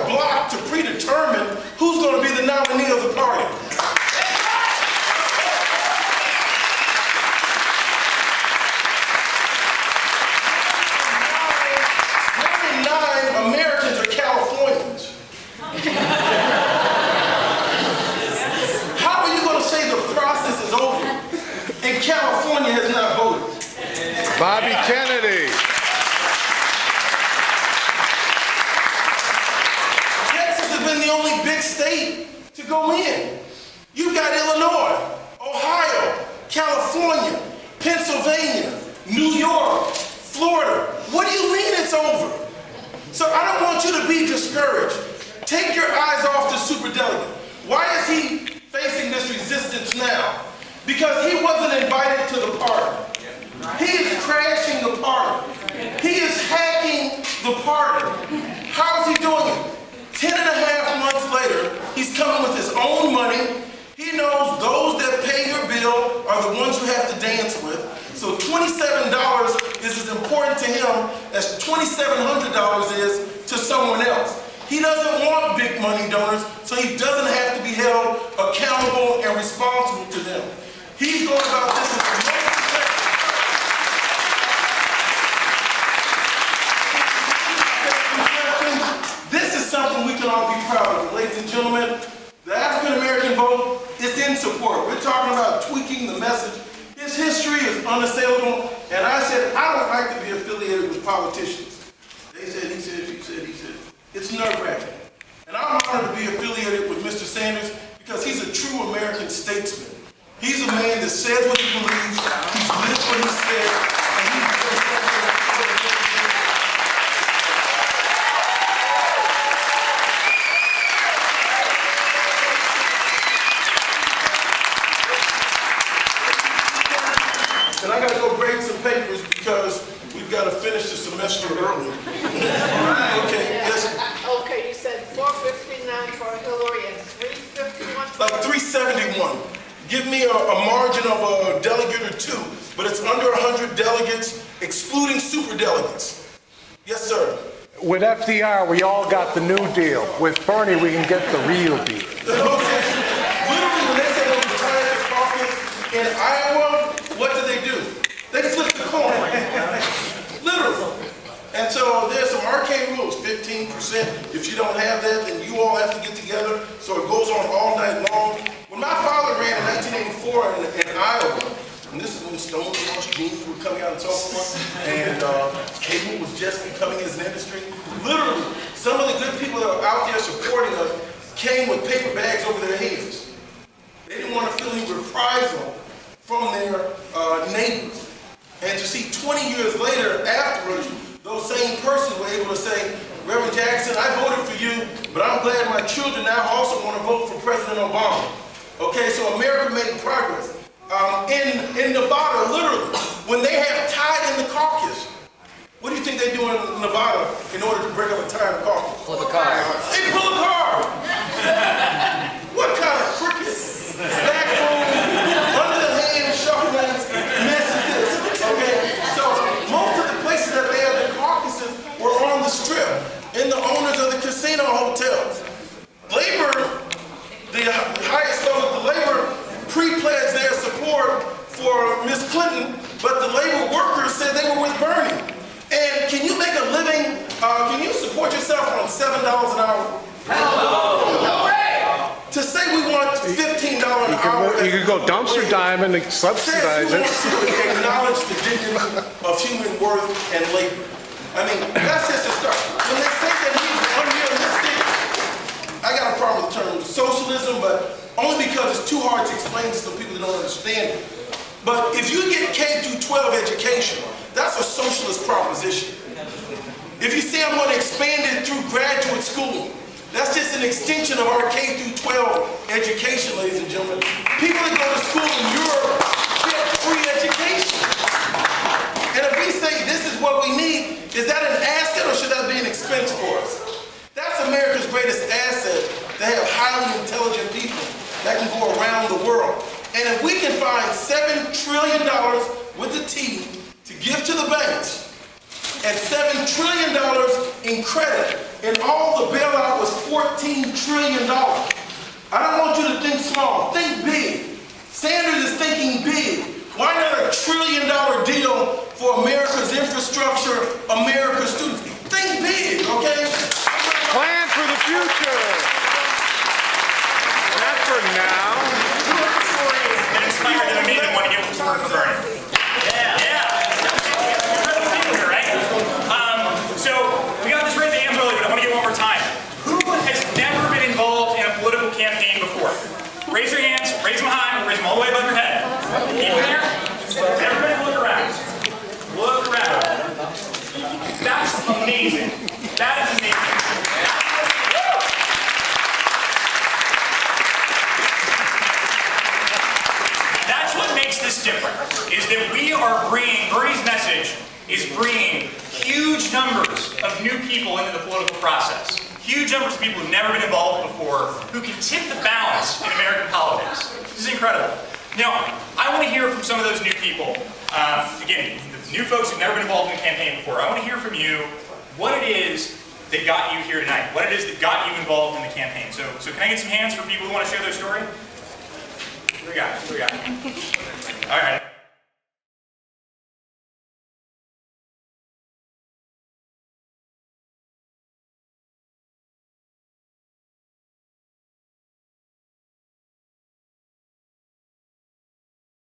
a block to predetermine who's going to be the nominee of the party. 99 Americans are Californians. How are you going to say the process is over and California has not voted? Bobby Kennedy. Texas has been the only big state to go in. You've got Illinois, Ohio, California, Pennsylvania, New York, Florida. What do you mean it's over? So I don't want you to be discouraged. Take your eyes off the superdelegate. Why is he facing this resistance now? Because he wasn't invited to the party. He is crashing the party. He is hacking the party. How is he doing it? 10 and a half months later, he's coming with his own money. He knows those that pay your bill are the ones you have to dance with. So $27 is as important to him as $2,700 is to someone else. He doesn't want big money donors, so he doesn't have to be held accountable and responsible to them. He's going about this in the most effective. This is something we can all be proud of. Ladies and gentlemen, the African American vote is in support. We're talking about tweaking the message. His history is unassailable, and I said, I don't like to be affiliated with politicians. They said, he said, he said, he said. It's nerve-wracking. And I'm honored to be affiliated with Mr. Sanders because he's a true American statesman. He's a man that says what he believes, he's lived what he said, and he's doing something. And I got to go grade some papers because we've got to finish the semester early. Okay, yes. Okay, you said 459 for Hillary and 351 for... Like 371. Give me a margin of a delegate or two, but it's under 100 delegates, excluding super delegates. Yes, sir. With FDR, we all got the New Deal. With Bernie, we can get the real deal. Okay. Literally, when they say they retired the caucus in Iowa, what do? They flip the coin. Literally. And so there's some arcane rules, 15%. If you don't have that, then you all have to get together. So it goes on all night long. When my father ran in 1984 in Iowa, and this is when Stonewall jeans were coming out and so forth, and cable was just becoming as an industry, literally, some of the good people that were out there supporting us came with paper bags over their heads. They didn't want to feel any reprisal from their neighbors. And to see 20 years later, afterwards, those same persons were able to say, Reverend Jackson, I voted for you, but I'm glad my children now also want to vote for President Obama. Okay, so America made progress. In Nevada, literally, when they have tie in the caucus, what do you think they do in Nevada in order to break up a tie in the caucus? Flip a card. They pull a card. What kind of crooked, backroom, under the hand shuffling mess is this? Okay, so most of the places that they had the caucuses were on the strip, in the owners of the casino hotels. Labor, the highest level of the labor, pre-pledged their support for Ms. Clinton, but the labor workers said they were with Bernie. And can you make a living, can you support yourself on $7 an hour? To say we want $15 an hour. You could go dumpster diving and subsidize it. To acknowledge the dignity of human worth and labor. I mean, that's just a start. When they say that he's unrealistic, I got a problem with the term socialism, but only because it's too hard to explain to some people that don't understand it. But if you get K through 12 education, that's a socialist proposition. If you say I'm going to expand it through graduate school, that's just an extension of our K through 12 education, ladies and gentlemen. People that go to school in Europe get free education. And if we say this is what we need, is that an asset or should that be an expense for us? That's America's greatest asset, to have highly intelligent people that can go around the world. And if we can find $7 trillion with the T to give to the banks, at $7 trillion in credit, and all the bailout was $14 trillion. I don't want you to think small, think big. Sanders is thinking big. Why not a $1 trillion deal for America's infrastructure, America's students? Think big, okay? Plan for the future. Not for now. Who are the stories that inspired them and made them want to give this word for Bernie? Incredible people here, right? So we got this raise of hands earlier, but I want to get one more time. Who has never been involved in a political campaign before? Raise your hands, raise them high, raise them all the way above your head. Keep them there. Everybody look around. Look around. That's amazing. That is amazing. That's what makes this different, is that we are bringing, Bernie's message is bringing huge numbers of new people into the political process. Huge numbers of people who've never been involved before, who can tip the balance in American politics. This is incredible. Now, I want to hear from some of those new people. Again, the new folks who've never been involved in a campaign before. I want to hear from you what it is that got you here tonight. What it is that got you involved in the campaign. So can I get some hands for people who want to share their story? What do we got? What do we got? All right.